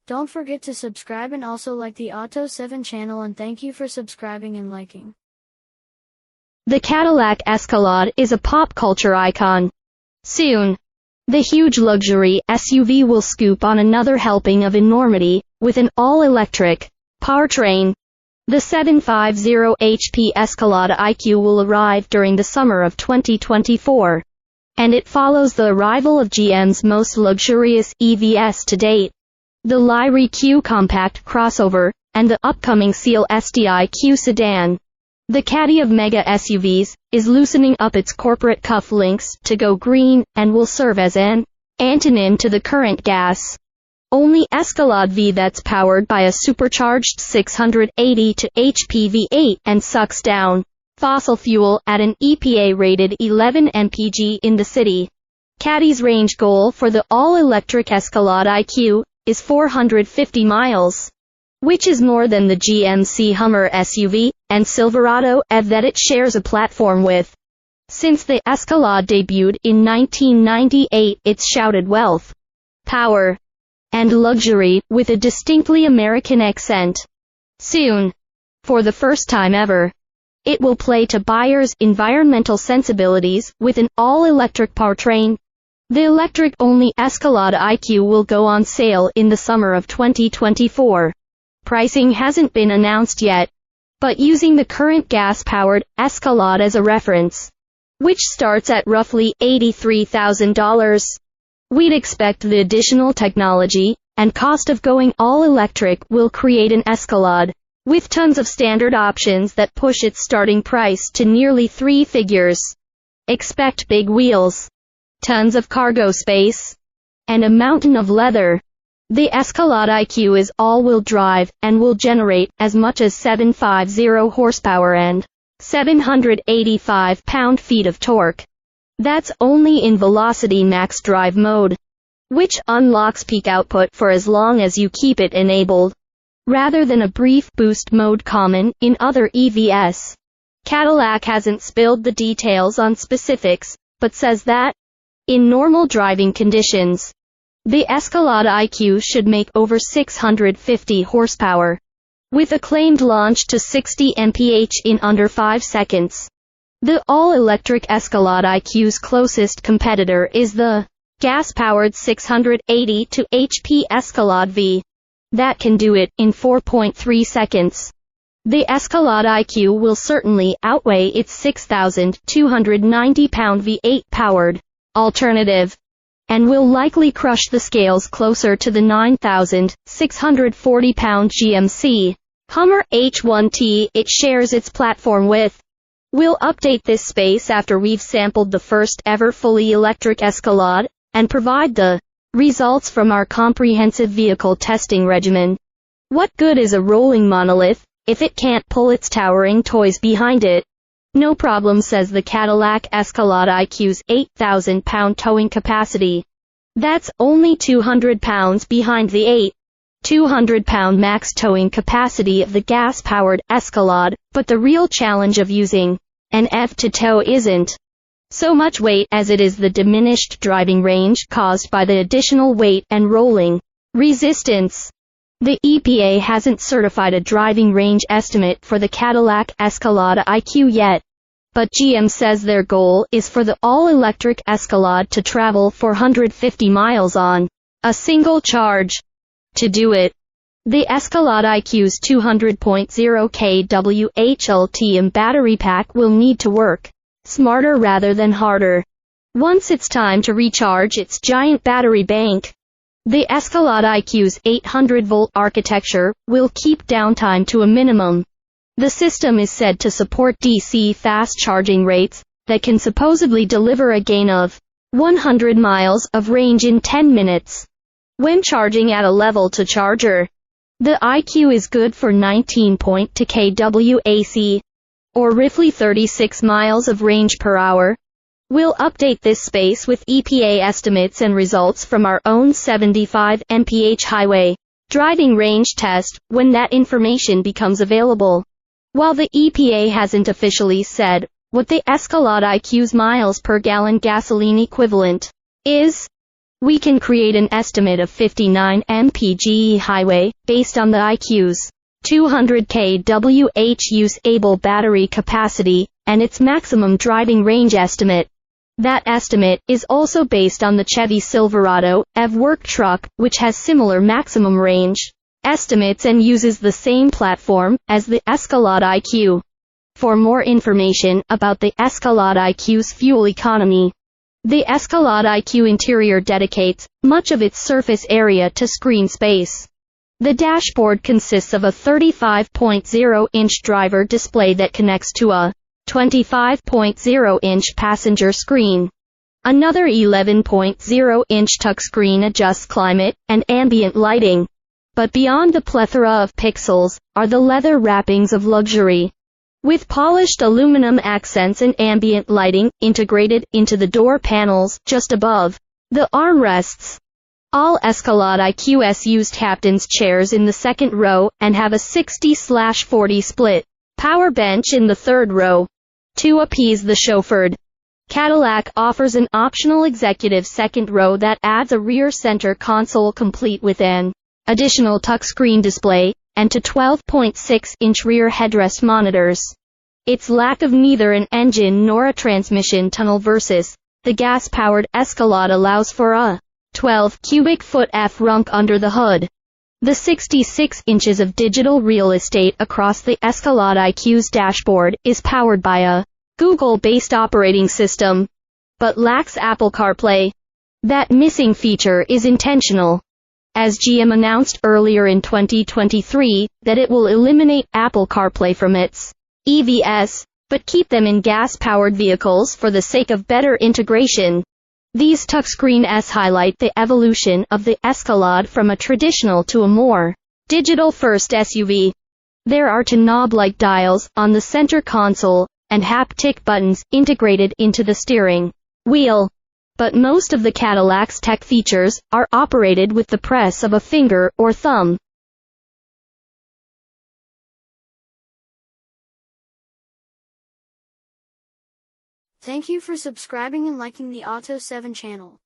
Don't forget to subscribe and also like the Auto 7 channel, and thank you for subscribing and liking. The Cadillac Escalade is a pop culture icon. Soon, the huge luxury SUV will scoop on another helping of enormity, with an all-electric powertrain. The 750 HP Escalade IQ will arrive during the summer of 2024. And it follows the arrival of GM's most luxurious EVs to date, the Lyriq Q compact crossover, and the upcoming Seal STI Q sedan. The Caddy of mega SUVs is loosening up its corporate cufflinks to go green, and will serve as an antonym to the current gas-only Escalade V that's powered by a supercharged 680 HP V8 and sucks down fossil fuel at an EPA-rated 11 mpg in the city. Caddy's range goal for the all-electric Escalade IQ is 450 miles, which is more than the GMC Hummer SUV and Silverado EV that it shares a platform with. Since the Escalade debuted in 1998, it's shouted wealth, power, and luxury with a distinctly American accent. Soon, for the first time ever, it will play to buyers' environmental sensibilities with an all-electric powertrain. The electric-only Escalade IQ will go on sale in the summer of 2024. Pricing hasn't been announced yet, but using the current gas-powered Escalade as a reference, which starts at roughly $83,000, we'd expect the additional technology and cost of going all-electric will create an Escalade with tons of standard options that push its starting price to nearly 3 figures. Expect big wheels, tons of cargo space, and a mountain of leather. The Escalade IQ is all-wheel drive, and will generate as much as 750 horsepower and 785 pound-feet of torque. That's only in Velocity Max Drive mode, which unlocks peak output for as long as you keep it enabled, rather than a brief boost mode common in other EVs. Cadillac hasn't spilled the details on specifics, but says that, in normal driving conditions, the Escalade IQ should make over 650 horsepower, with a claimed launch to 60 mph in under 5 seconds. The all-electric Escalade IQ's closest competitor is the gas-powered 680 HP Escalade V. That can do it in 4.3 seconds. The Escalade IQ will certainly outweigh its 6,290 pound V8 powered alternative, and will likely crush the scales closer to the 9,640 pound GMC Hummer H1T it shares its platform with. We'll update this space after we've sampled the first ever fully electric Escalade, and provide the results from our comprehensive vehicle testing regimen. What good is a rolling monolith if it can't pull its towering toys behind it? No problem, says the Cadillac Escalade IQ's 8,000-pound towing capacity. That's only 200 pounds behind the 200-pound max towing capacity of the gas-powered Escalade, but the real challenge of using an EV to tow isn't so much weight as it is the diminished driving range caused by the additional weight and rolling resistance. The EPA hasn't certified a driving range estimate for the Cadillac Escalade IQ yet, but GM says their goal is for the all-electric Escalade to travel 450 miles on a single charge. To do it, the Escalade IQ's 200.0 kWh lithium battery pack will need to work smarter rather than harder. Once it's time to recharge its giant battery bank, the Escalade IQ's 800-volt architecture will keep downtime to a minimum. The system is said to support DC fast charging rates that can supposedly deliver a gain of 100 miles of range in 10 minutes. When charging at a level to charger, the IQ is good for 19.2 kW AC, or roughly 36 miles of range per hour. We'll update this space with EPA estimates and results from our own 75 mph highway driving range test when that information becomes available. While the EPA hasn't officially said what the Escalade IQ's miles per gallon gasoline equivalent is, We can create an estimate of 59 mpge highway, based on the IQ's 200 kWh use-able battery capacity, and its maximum driving range estimate. That estimate is also based on the Chevy Silverado EV work truck, which has similar maximum range estimates and uses the same platform as the Escalade IQ. For more information about the Escalade IQ's fuel economy, the Escalade IQ interior dedicates much of its surface area to screen space. The dashboard consists of a 35.0-inch driver display that connects to a 25.0-inch passenger screen. Another 11.0-inch touchscreen adjusts climate and ambient lighting. But beyond the plethora of pixels are the leather wrappings of luxury. With polished aluminum accents and ambient lighting integrated into the door panels just above the armrests. All Escalade IQs use captain's chairs in the second row and have a 60/40 split power bench in the third row. To appease the chauffeured, Cadillac offers an optional executive second row that adds a rear center console complete with an additional touchscreen display, and to 12.6-inch rear headrest monitors. Its lack of neither an engine nor a transmission tunnel versus the gas-powered Escalade allows for a 12 cubic foot F-runk under the hood. The 66 inches of digital real estate across the Escalade IQ's dashboard is powered by a Google-based operating system, but lacks Apple CarPlay. That missing feature is intentional, as GM announced earlier in 2023 that it will eliminate Apple CarPlay from its EVs, but keep them in gas-powered vehicles for the sake of better integration. These touchscreens highlight the evolution of the Escalade from a traditional to a more digital-first SUV. There are two knob-like dials on the center console, and haptic buttons integrated into the steering wheel. But most of the Cadillac's tech features are operated with the press of a finger or thumb. Thank you for subscribing and liking the Auto 7 channel.